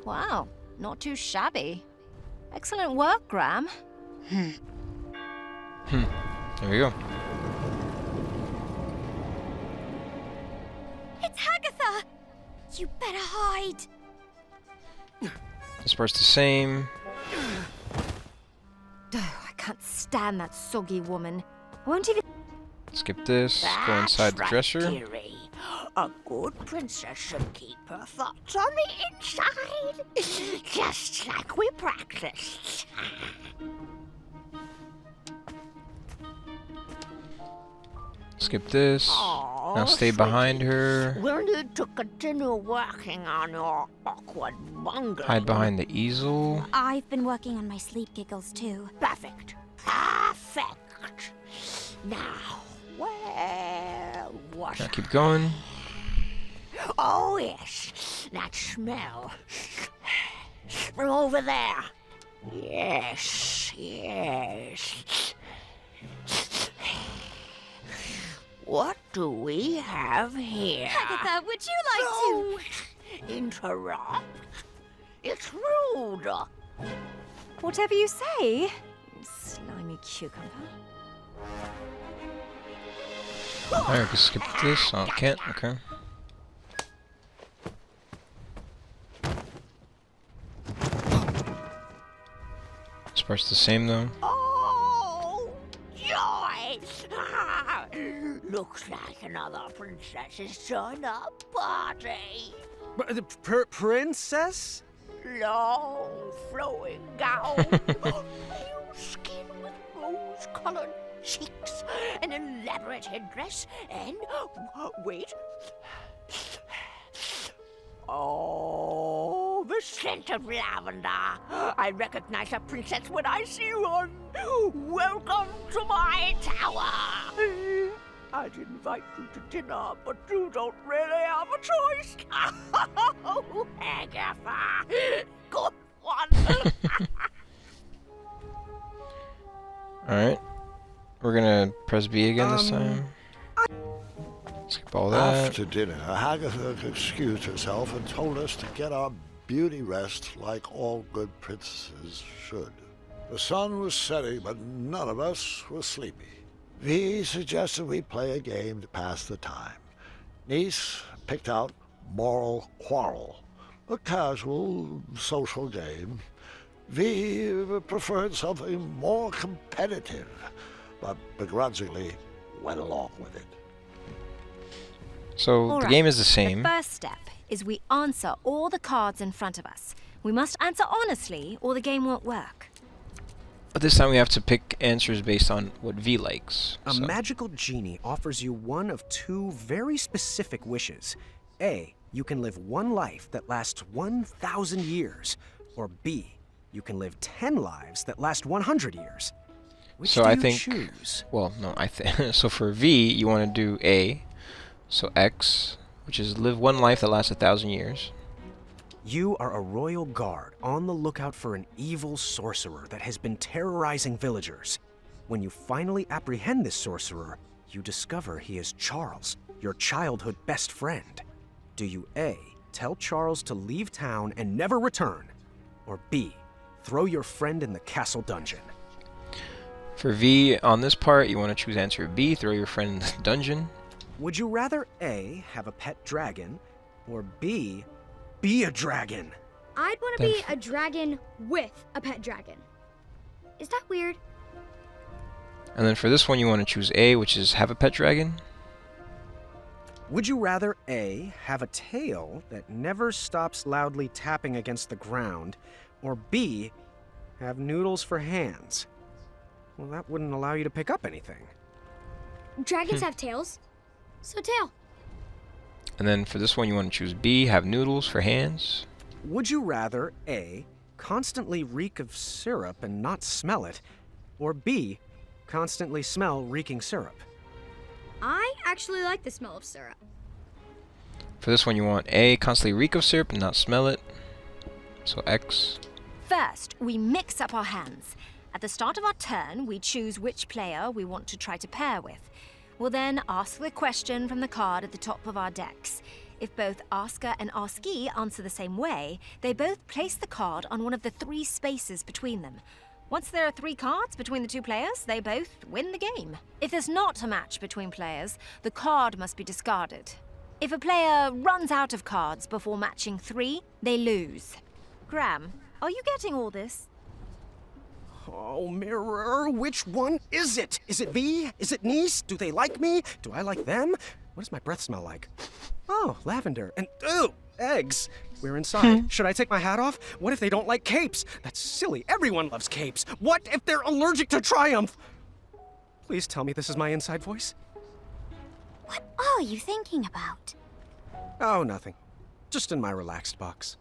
Wow, not too shabby. Excellent work, Graham. There we go. It's Hagatha! You better hide! This part's the same. I can't stand that soggy woman. I won't even... Skip this. Go inside the dresser. Dearie. A good princess should keep her thoughts on the inside, just like we practiced. Skip this. Now stay behind her. We'll need to continue working on your awkward bungalow. Hide behind the easel. I've been working on my sleep giggles too. Perfect. Perfect. Now, where was Now keep going. Oh, yes. That smell. From over there. Yes, yes. What do we have here? Hagatha, would you like to... Don't interrupt. It's rude. Whatever you say. Slimy cucumber. Alright, we can skip this. Oh, can't. Okay. This part's the same though. Oh, joy! Looks like another princess has joined our party. But the princess? Long, flowing gown, pale skin with rose-colored cheeks, an elaborate headdress, and wait. Oh, the scent of lavender. I recognize a princess when I see one. Welcome to my tower. I'd invite you to dinner, but you don't really have a choice. Oh, Hagatha. Good one. Alright. We're gonna press B again this time. Skip all that. After dinner, Hagatha excused herself and told us to get our beauty rest like all good princesses should. The sun was setting, but none of us were sleepy. V suggested we play a game to pass the time. Niece picked out Moral Quarrel, a casual social game. V preferred something more competitive, but begrudgingly went along with it. So All the right. game is the same. The first step is we answer all the cards in front of us. We must answer honestly or the game won't work. But this time we have to pick answers based on what V likes. A so. magical genie offers you one of two very specific wishes. A, you can live one life that lasts 1,000 years. Or B, you can live 10 lives that last 100 years. Which So do I you think, choose? well, no, I think so. For V, you want to do A, so X, which is live one life that lasts 1,000 years. You are a royal guard on the lookout for an evil sorcerer that has been terrorizing villagers. When you finally apprehend this sorcerer, you discover he is Charles, your childhood best friend. Do you A, tell Charles to leave town and never return? Or B, throw your friend in the castle dungeon? For V, on this part, you want to choose answer B, throw your friend in the dungeon. Would you rather A, have a pet dragon, or B, be a dragon? I'd want to be a dragon with a pet dragon. Is that weird? And then for this one, you want to choose A, which is have a pet dragon. Would you rather A, have a tail that never stops loudly tapping against the ground, or B, have noodles for hands? Well, that wouldn't allow you to pick up anything. Dragons have tails. So tail. And then for this one, you want to choose B, have noodles for hands. Would you rather A, constantly reek of syrup and not smell it, or B, constantly smell reeking syrup? I actually like the smell of syrup. For this one, you want A, constantly reek of syrup and not smell it. So X. First, we mix up our hands. At the start of our turn, we choose which player we want to try to pair with. We'll then ask the question from the card at the top of our decks. If both asker and askee answer the same way, they both place the card on one of the 3 spaces between them. Once there are 3 cards between the 2 players, they both win the game. If there's not a match between players, the card must be discarded. If a player runs out of cards before matching 3, they lose. Graham, are you getting all this? Oh, Mirror, which one is it? Is it V? Is it Niece? Do they like me? Do I like them? What does my breath smell like? Oh, lavender. And, ooh, eggs. We're inside. Should I take my hat off? What if they don't like capes? That's silly. Everyone loves capes. What if they're allergic to Triumph? Please tell me this is my inside voice. What are you thinking about? Oh, nothing. Just in my relaxed box.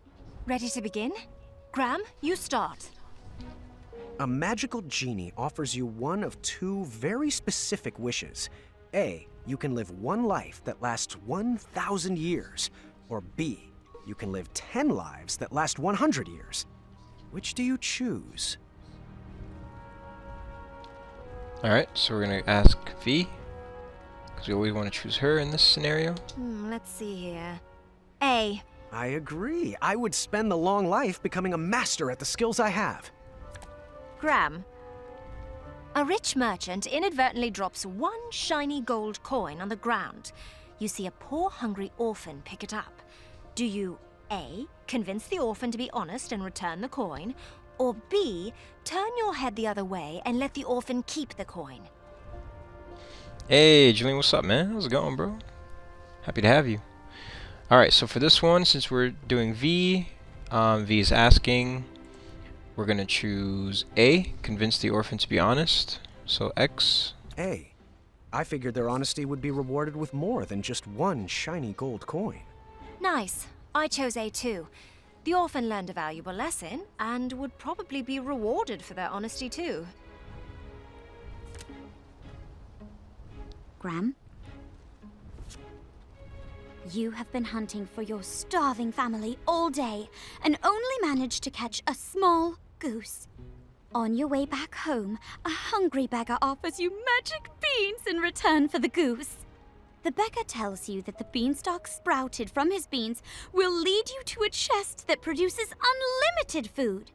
Ready to begin? Graham, you start. A magical genie offers you one of 2 very specific wishes. A, you can live 1 life that lasts 1,000 years. Or B, you can live 10 lives that last 100 years. Which do you choose? Alright, so we're gonna ask V, because we always want to choose her in this scenario. Let's see here. A. I agree. I would spend the long life becoming a master at the skills I have. Graham. A rich merchant inadvertently drops 1 shiny gold coin on the ground. You see a poor, hungry orphan pick it up. Do you A, convince the orphan to be honest and return the coin, or B, turn your head the other way and let the orphan keep the coin? Hey, Julian, what's up, man? How's it going, bro? Happy to have you. Alright, so for this one, since we're doing V, V is asking, we're gonna choose A, convince the orphan to be honest. So X. A. I figured their honesty would be rewarded with more than just 1 shiny gold coin. Nice. I chose A too. The orphan learned a valuable lesson and would probably be rewarded for their honesty too. Graham? You have been hunting for your starving family all day and only managed to catch a small goose. On your way back home, a hungry beggar offers you magic beans in return for the goose. The beggar tells you that the beanstalk sprouted from his beans will lead you to a chest that produces unlimited food.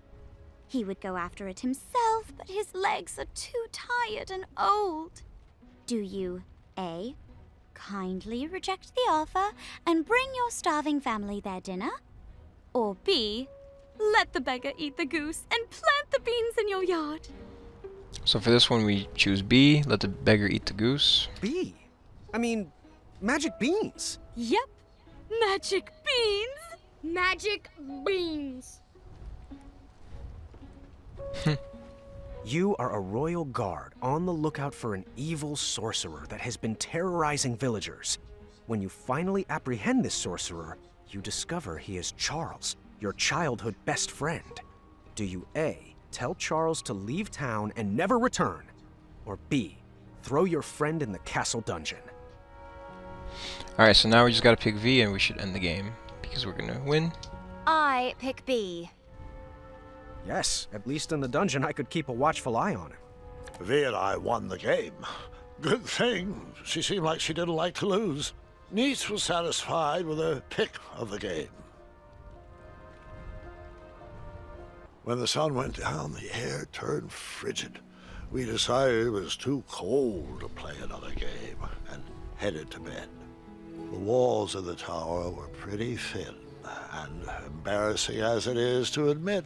He would go after it himself, but his legs are too tired and old. Do you A, kindly reject the offer and bring your starving family their dinner? Or B, let the beggar eat the goose and plant the beans in your yard? So for this one, we choose B, let the beggar eat the goose. B? I mean, magic beans. Yep, magic beans. Magic beans. You are a royal guard on the lookout for an evil sorcerer that has been terrorizing villagers. When you finally apprehend this sorcerer, you discover he is Charles, your childhood best friend. Do you A, tell Charles to leave town and never return? Or B, throw your friend in the castle dungeon? Alright, so now we just gotta pick V and we should end the game, because we're gonna win. I pick B. Yes, at least in the dungeon I could keep a watchful eye on him. V and I won the game. Good thing. She seemed like she didn't like to lose. Niece was satisfied with her pick of the game. When the sun went down, the air turned frigid. We decided it was too cold to play another game and headed to bed. The walls of the tower were pretty thin, and embarrassing as it is to admit,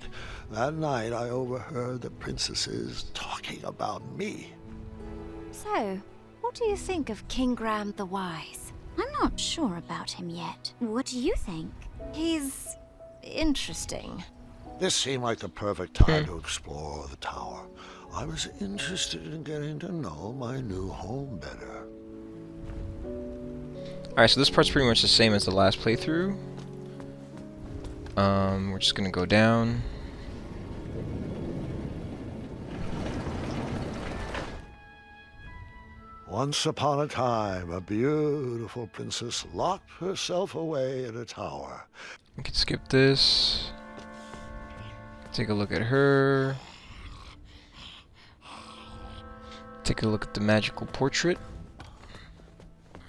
that night I overheard the princesses talking about me. So, what do you think of King Graham the Wise? I'm not sure about him yet. What do you think? He's interesting. This seemed like the perfect time to explore the tower. I was interested in getting to know my new home better. Alright, so this part's pretty much the same as the last playthrough. We're just gonna go down. Once upon a time, a beautiful princess locked herself away in a tower. We can skip this. Take a look at her. Take a look at the magical portrait.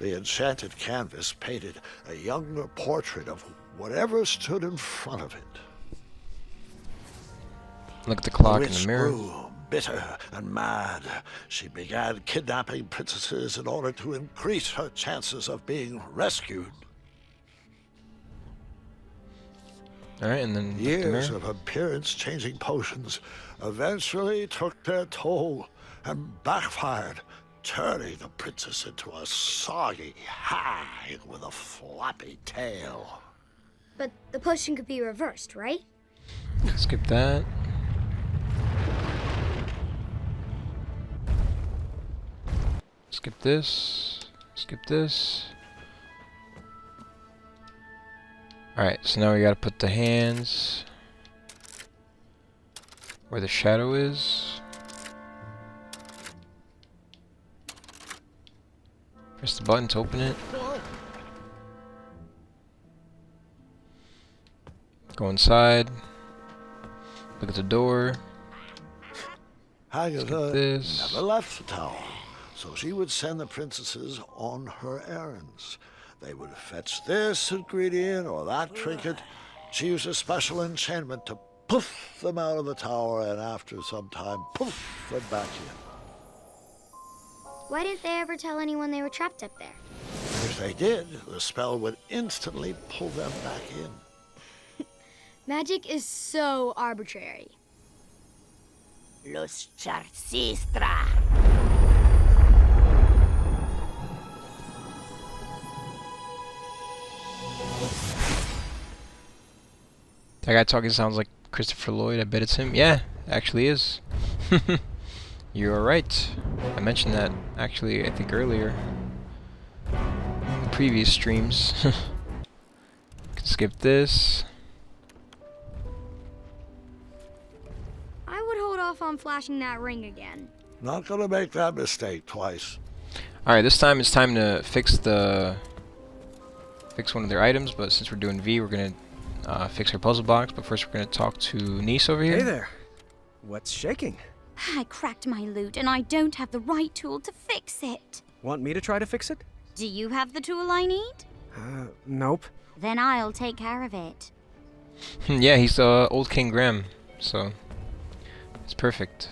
The enchanted canvas painted a younger portrait of whatever stood in front of it. Look at the clock in witch the mirror. grew bitter and mad. She began kidnapping princesses in order to increase her chances of being rescued. Alright, and then the Years mirror. of appearance-changing potions eventually took their toll and backfired, turning the princess into a soggy hag with a floppy tail. But the potion could be reversed, right? Skip that. Skip this. Skip this. Alright, so now we gotta put the hands where the shadow is. Press the button to open it. Go inside. Look at the door. Hagatha this. never left the tower, so she would send the princesses on her errands. They would fetch this ingredient or that trinket. She used a special enchantment to poof them out of the tower, and after some time, poof them back in. Why didn't they ever tell anyone they were trapped up there? If they did, the spell would instantly pull them back in. Magic is so arbitrary. Los charcistra. That guy talking sounds like Christopher Lloyd. I bet it's him. Yeah, actually is. You are right. I mentioned that actually, I think earlier in the previous streams. Can skip this. I would hold off on flashing that ring again. Not gonna make that mistake twice. All right, this time it's time to fix one of their items. But since we're doing V, we're gonna fix her puzzle box. But first, we're gonna talk to Niece over here. Hey there. What's shaking? I cracked my loot and I don't have the right tool to fix it. Want me to try to fix it? Do you have the tool I need? Nope. Then I'll take care of it. Yeah, he's old King Graham, so it's perfect.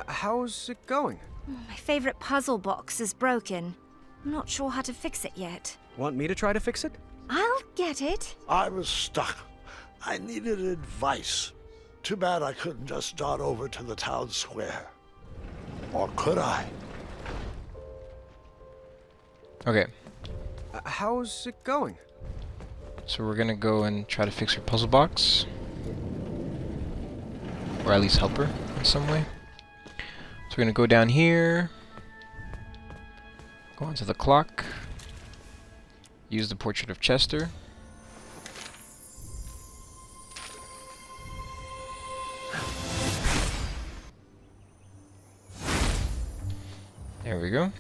How's it going? My favorite puzzle box is broken. I'm not sure how to fix it yet. Want me to try to fix it? I'll get it. I was stuck. I needed advice. Too bad I couldn't just dart over to the town square. Or could I? Okay, How's it going? so we're gonna go and try to fix her puzzle box, or at least help her in some way. So we're gonna go down here, go onto the clock, use the portrait of Chester. There we go.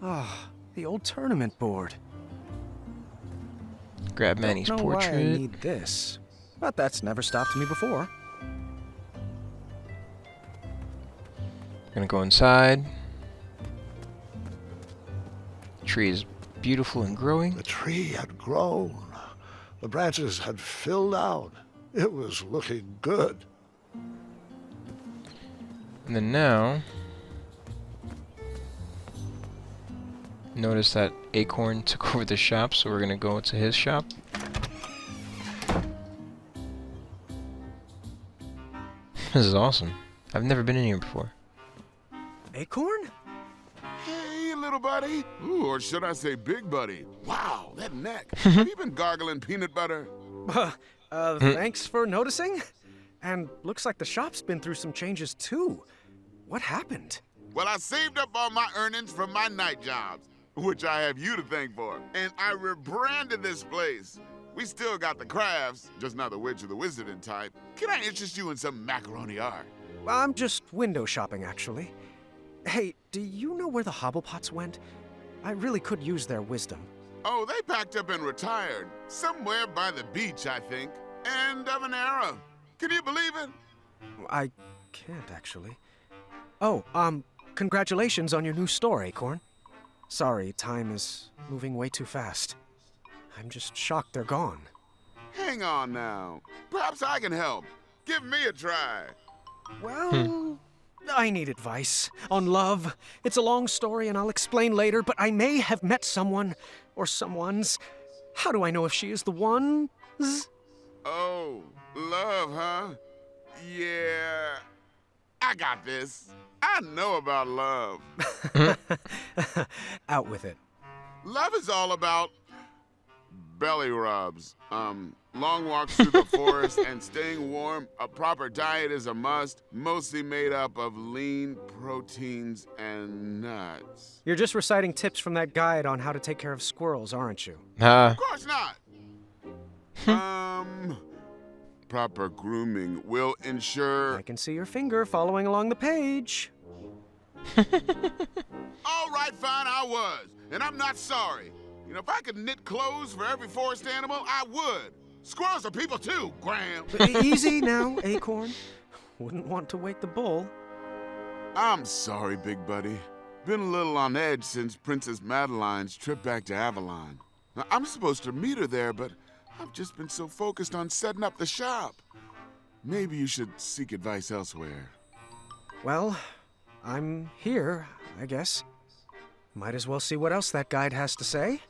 Ah, the old tournament board. Grab Manny's Don't know why I portrait. need this, but that's never stopped me before. Gonna go inside. The tree is beautiful and growing. The tree had grown. The branches had filled out. It was looking good. And then now, notice that Acorn took over the shop, so we're gonna go to his shop. This is awesome. I've never been in here before. Acorn? Hey, little buddy. Ooh, or should I say big buddy? Wow, that neck. Have you been gargling peanut butter? Thanks for noticing. And looks like the shop's been through some changes too. What happened? Well, I saved up all my earnings from my night jobs, which I have you to thank for. And I rebranded this place. We still got the crafts, just not the witch or the wizarding type. Can I interest you in some macaroni art? I'm just window shopping, actually. Hey, do you know where the Hobblepots went? I really could use their wisdom. Oh, they packed up and retired. Somewhere by the beach, I think. End of an era. Can you believe it? I can't, actually. Oh, congratulations on your new store, Acorn. Sorry, time is moving way too fast. I'm just shocked they're gone. Hang on now. Perhaps I can help. Give me a try. Well, I need advice on love. It's a long story and I'll explain later, but I may have met someone or someone's. How do I know if she is the one? Oh, love, huh? Yeah, I got this. I know about love. Out with it. Love is all about belly rubs, long walks through the forest, and staying warm. A proper diet is a must, mostly made up of lean proteins and nuts. You're just reciting tips from that guide on how to take care of squirrels, aren't you? Of course not. Proper grooming will ensure... I can see your finger following along the page. All right, fine, I was. And I'm not sorry. You know, if I could knit clothes for every forest animal, I would. Squirrels are people too, Graham. Easy now, Acorn. Wouldn't want to wake the bull. I'm sorry, big buddy. Been a little on edge since Princess Madeline's trip back to Avalon. Now, I'm supposed to meet her there, but I've just been so focused on setting up the shop. Maybe you should seek advice elsewhere. Well, I'm here, I guess. Might as well see what else that guide has to say.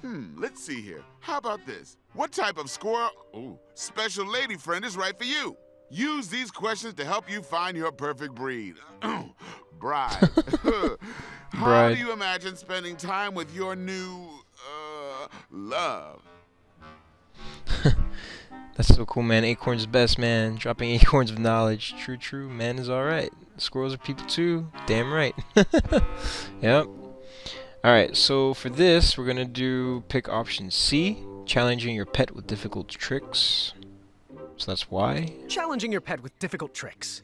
Let's see here. How about this? What type of squirrel... special lady friend is right for you? Use these questions to help you find your perfect breed. Bride. How do you imagine spending time with your new, love? That's so cool, man. Acorn's best, man. Dropping acorns of knowledge. True, true. Man is alright. Squirrels are people too. Damn right. Yep. Alright, so for this, we're gonna pick option C, challenging your pet with difficult tricks. So that's Y. Challenging your pet with difficult tricks.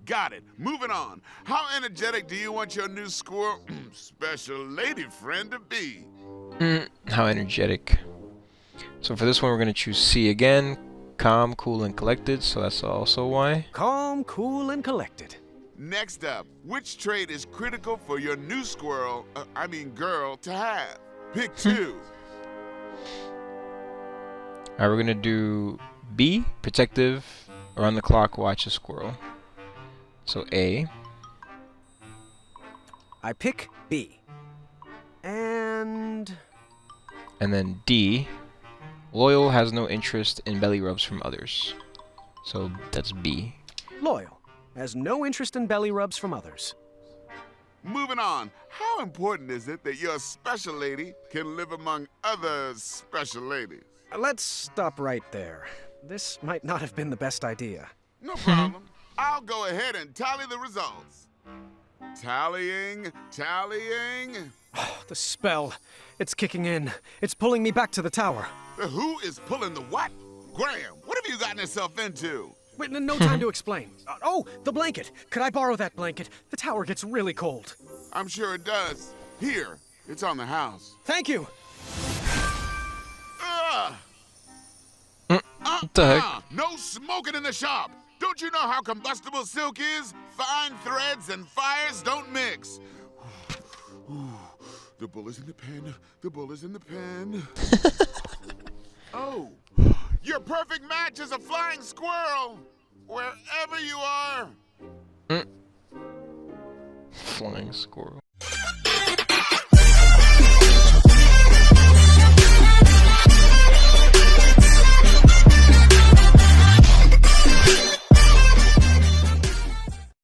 Got it. Moving on. How energetic do you want your new squirrel special lady friend to be? How energetic. So for this one, we're going to choose C again. Calm, cool, and collected. So that's also Y. Calm, cool, and collected. Next up, which trait is critical for your new girl to have? Pick two. Alright, we're going to do B, protective, around the clock, watch a squirrel. So A. I pick B. And then D, loyal, has no interest in belly rubs from others. So that's B. Loyal, has no interest in belly rubs from others. Moving on. How important is it that your special lady can live among other special ladies? Let's stop right there. This might not have been the best idea. No problem. I'll go ahead and tally the results. Tallying. The spell. It's kicking in. It's pulling me back to the tower. Who is pulling the what? Graham, what have you gotten yourself into? Wait, no time to explain. The blanket. Could I borrow that blanket? The tower gets really cold. I'm sure it does. Here, it's on the house. Thank you. What the heck? No smoking in the shop. Don't you know how combustible silk is? Fine threads and fires don't mix. The bull is in the pen. The bull is in the pen. Oh, your perfect match is a flying squirrel. Wherever you are. Flying squirrel.